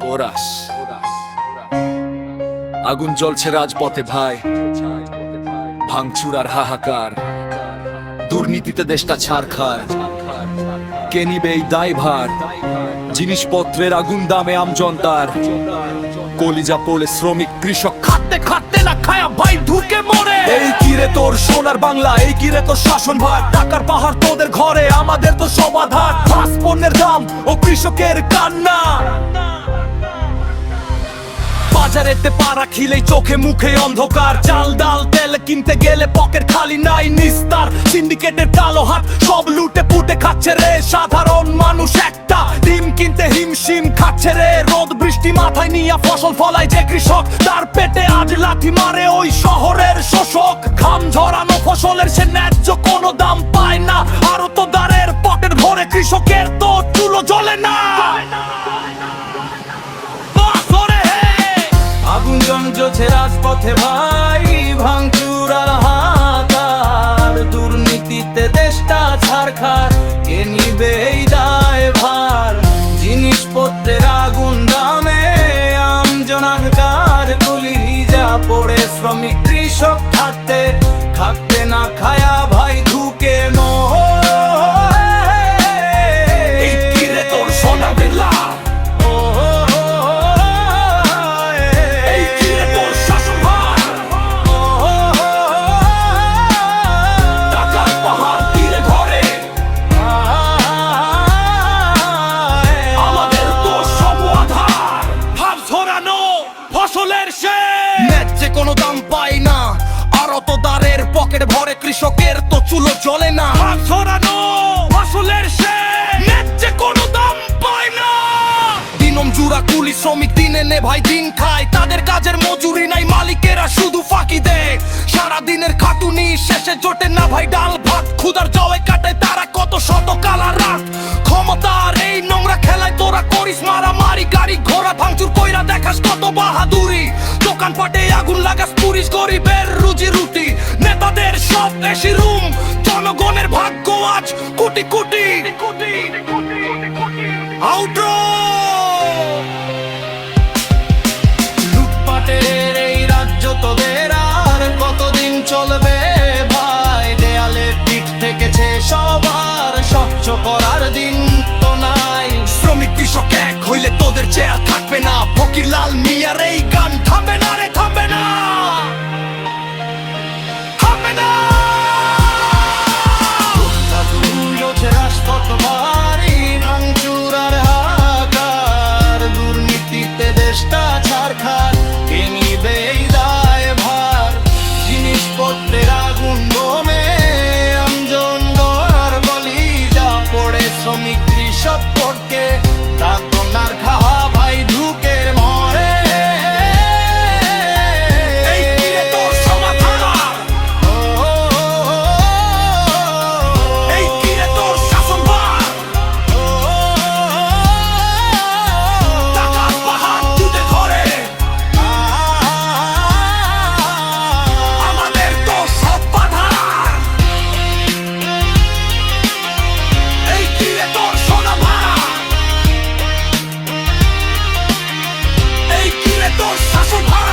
Chorus. আগুন জ্বলছে রাজপথে ভাই, ভাঙচুর আর হাহাকার, দুর্নীতিতে দেশটা ছারখার। কে নিবে এই দায়ভার? জিনিসপত্রের আগুন দামে আমজনতার, কলিজা পড়ে শ্রমিক কৃষক খাটতে খাটতে না খায়া ভাই ঢুকে মরে। এই কিরে তোর সোনার বাংলা, এই কিরে তোর শাসন ভার, টাকার পাহাড় তোদের ঘরে, আমাদের তো সব আধার। ফাঁস পণ্যের দাম ও কৃষকের কান্না, বাজারেতে পাড়া খিলেই চোখে মুখে অন্ধকার। চাল ডাল তেল কিনতে গেলে পকেট খালি নাই নিস্তার। সিন্ডিকেটের কালো হাত সব লুটে পুটে খাচ্ছে রে সাধারণ মানুষ। একটা ডিম কিনতে হিমশিম খাচ্ছে রে। রোদ বৃষ্টি মাথায় নিয়ে ফসল ফলায় যে কৃষক, তার পেটে আজ লাথি মারে ওই শহরের শোষক। ঘাম ঝরানো ফসলের সে ন্যায্য কোনো দাম পায় না। আরো তো দাঁড়ের পকেট ভরে, কৃষকের তো চুলো জ্বলে না। আগুন জ্বলছে রাজপথে ভাই, ভাঙচুর আর হাহাকার, দুর্নীতিতে দেশটা ছারখার। কে নিবে এই দায়ভার? জিনিসপত্রের আগুন দামে আমজনতার, কলিজা পড়ে শ্রমিক কৃষক খাটতে খাটতে না খায়া ভাই ঢুকে মরে। ন্যায্যে কোনো দাম পাই না, আরো তো দাঁড়ের পকেট ভরে, কৃষকের তো চুলো জ্বলে না। ছড়ানো ফসলের ন্যায্যে কোনো দাম পায় না। দিনম জুড়া কুলি শ্রমিক দিনে নে ভাই দিন খায়, তাদের কাজের মজুরি নাই, মালিকেরা শুধু ফাঁকি দেয়। সারা দিনের খাটুনি শেষে জোটে না ভাই ডাল ভাত, ক্ষুধার জবে কাটায় তারা কত শত কালা রাত। ক্ষমতার এই নোংরা খেলায় তোরা করিস মারামারি, গাড়ি ঘোড়া ভাঙচুর কইরা দেখাস কত বাহাদুরি। দোকানপাটে আগুন লাগাস পুলিশ, গরিবের রুজি রুটি। নেতাদের সব এসি রুম, জনগণের ভাগ্য আজ কোটি কোটি। আউট্রো লুটপাটের এই রাজ্য তোদের আর কতদিন চলবে ভাই? দেয়ালে পিঠ থেকেছে সবার, স্বচ্ছ করার দিন তো নাই। শ্রমিক কৃষক এক হইলে তোদের চেয়ার থাকবে না। ফকির লাল মিয়ার এই গান থামবে না রে, থামবে না, থামবে না। রাজপথ ভারী, ভাঙচুর আর হাহাকার, দুর্নীতিতে দেশটা ছারখার। কে নিবে এই দায়ভার? জিনিসপত্রের আগুন দমে আমজনতার, কলিজা পড়ে শ্রমিক কৃষক পড়কে তার খাওয়া ভাই ঢুকে মরে। এই কিরে তোর সমাধান, এই কিরে তোর শাসনভার, টাকার পাহাড় তুলে ধরে, আমাদের তো সব বাধা। এই কিরে তোর সোনাভার, এই কিরে তোর শাসনভার।